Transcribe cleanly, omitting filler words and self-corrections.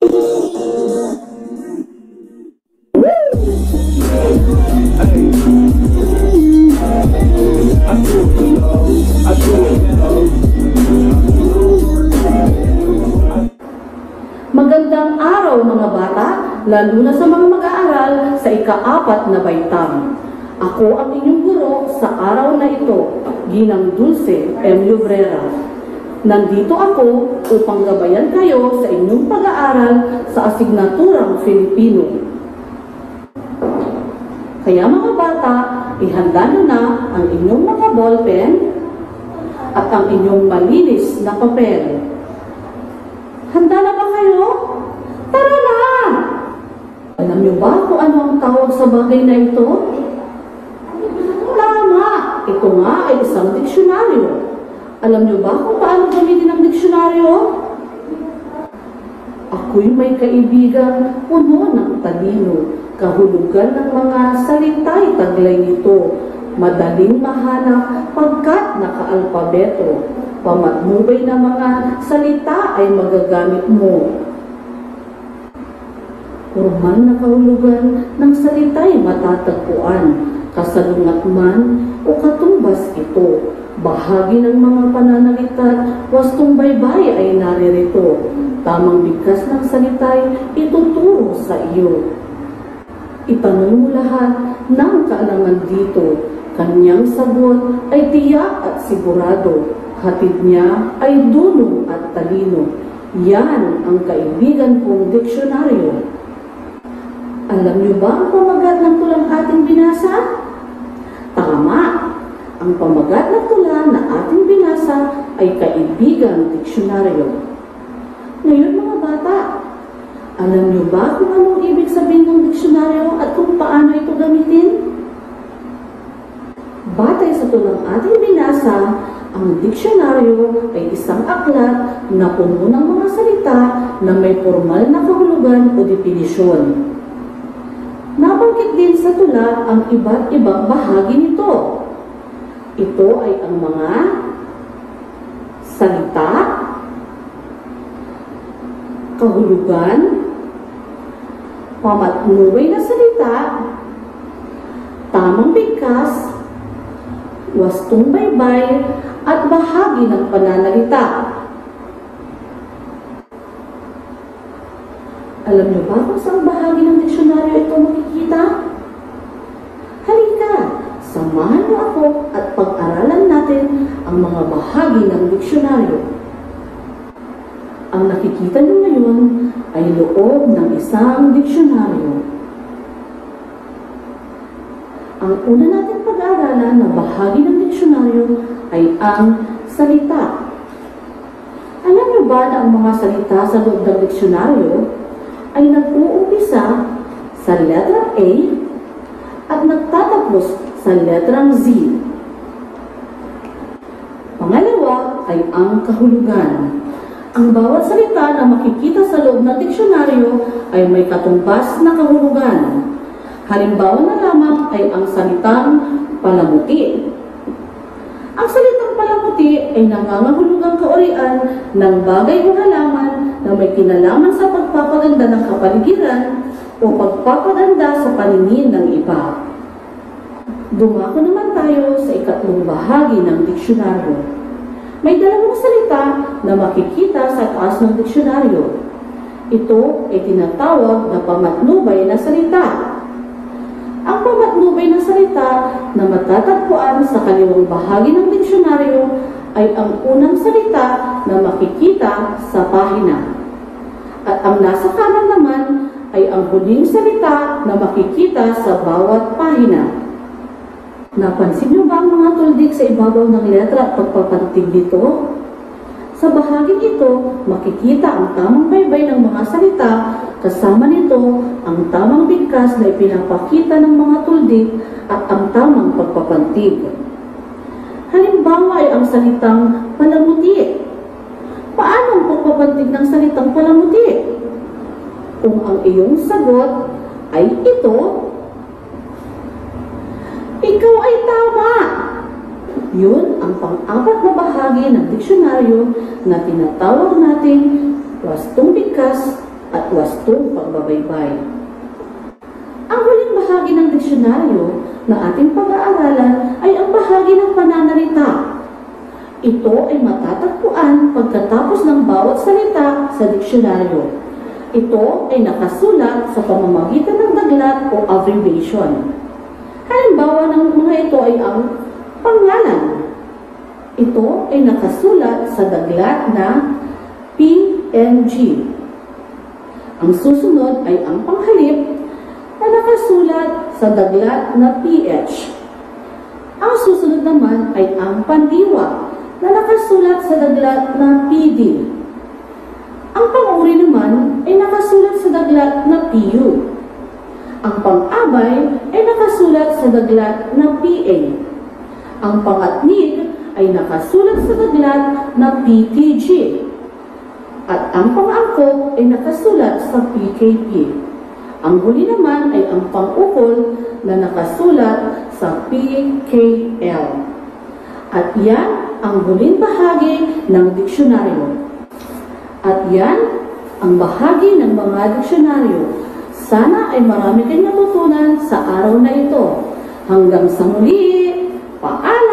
Magandang araw mga bata, lalo na sa mga mag-aaral sa ika-4 na baitang. Ako ang inyong guro sa araw na ito, Ginang Dulce M. Lubrera. Nandito ako upang gabayan kayo sa inyong pag-aaral sa asignaturang Filipino. Kaya mga bata, ihanda nyo na ang inyong mga ballpen at ang inyong malinis na papel. Handa na ba kayo? Tara na! Alam niyo ba kung ano ang tawag sa bagay na ito? Tama! Ito nga ay isang diksyonaryo. Alam niyo ba kung paano gamitin ang diksyonaryo? Ako'y may kaibigan puno ng talino, kahulugan ng mga salita'y taglay nito, madaling mahanap pagkat nakaalpabeto. Pamatnubay na mga salita ay magagamit mo. Formal na kahulugan ng salita'y matatagpuan, kasalungat man o katumbas ito. Bahagi ng mga pananalita, wastong baybay ay naririto. Tamang bigkas ng salita'y ituturo sa iyo. Itanong mo lahat ng kaalaman dito. Kanyang sagot ay tiyak at sigurado. Hatid niya ay dunong at talino. Yan ang kaibigan kong diksyonaryo. Alam niyo ba ang pamagat ng tulang ating binasa? Tama! Ang pamagat ng tula na ating binasa ay kaibigan diksyonaryo. Ngayon mga bata, alam niyo ba kung anong ibig sabihin ng diksyonaryo at kung paano ito gamitin? Batay sa tulang ating binasa, ang diksyonaryo ay isang aklat na puno ng mga salita na may formal na kahulugan o definisyon. Nabanggit din sa tula ang iba't ibang bahagi nito. Ito ay ang mga salita, kahulugan, pamatnubay na salita, tamang bigkas, wastong baybay, at bahagi ng pananalita. Alam niyo ba kung saan bahagi ng diksyonaryo ito makikita? Halika, samahan niyo ako at pag-aralan natin ang mga bahagi ng diksyonaryo. Ang nakikita niyo ngayon ay loob ng isang diksyonaryo. Ang una natin pag-aaralan na bahagi ng diksyonaryo ay ang salita. Alam niyo ba na ang mga salita sa loob ng diksyonaryo ay nag-uumpisa sa letrang A at nagtatapos sa letrang Z. Pangalawa ay ang kahulugan. Ang bawat salita na makikita sa loob ng diksyonaryo ay may katumbas na kahulugan. Halimbawa na lamang ay ang salitang palamuti. Ang salitang palamuti ay nangangahulugang kaurian ng bagay o halaman na may kinalaman sa pagpapaganda ng kapaligiran o pagpapaganda sa paningin ng iba. Dumako naman tayo sa ikatlong bahagi ng diksyonaryo. May dalawang salita na makikita sa taas ng diksyonaryo. Ito ay tinatawag na pamatnubay na salita. Ang pamatnubay na salita na matatagpuan sa kaliwang bahagi ng diksyonaryo ay ang unang salita na makikita sa pahina. At ang nasa kanan naman ay ang huling salita na makikita sa bawat pahina. Napansin niyo ba ang mga tuldik sa ibabaw ng letra at pagpapantig nito? Sa bahaging ito, makikita ang tamang baybay ng mga salita, kasama nito ang tamang bigkas na ipinapakita ng mga tuldik at ang tamang pagpapantig. Halimbawa ay ang salitang palamuti. Paano ang pagpapantig ng salitang palamuti? Kung ang iyong sagot ay ito, ikaw ay tama! Yun ang pang-apat na bahagi ng diksyonaryo na tinatawag natin wastong bigkas at wastong pagbabaybay. Ang huling bahagi ng diksyonaryo na ating pag-aaralan ay ang bahagi ng pananalita. Ito ay matatagpuan pagkatapos ng bawat salita sa diksyonaryo. Ito ay nakasulat sa pamamagitan ng daglat o abbreviation. Halimbawa ng mga ito ay ang pangalan. Ito ay nakasulat sa daglat na PNG. Ang susunod ay ang panghalip na nakasulat sa daglat na PH. Ang susunod naman ay ang pandiwa na nakasulat sa daglat na PD. Ang panguri naman ay nakasulat sa daglat na PU. Ang pang-abay ay nakasulat sa daglat na PA. Ang pangatnig ay nakasulat sa daglat na PTG. At ang pang-angkop ay nakasulat sa PKP. Ang huli naman ay ang pang-ukol na nakasulat sa PKL. At yan ang huling bahagi ng diksyonaryo. At yan ang bahagi ng mga diksyonaryo. Sana ay marami kayong natutunan sa araw na ito. Hanggang sa muli, paalam!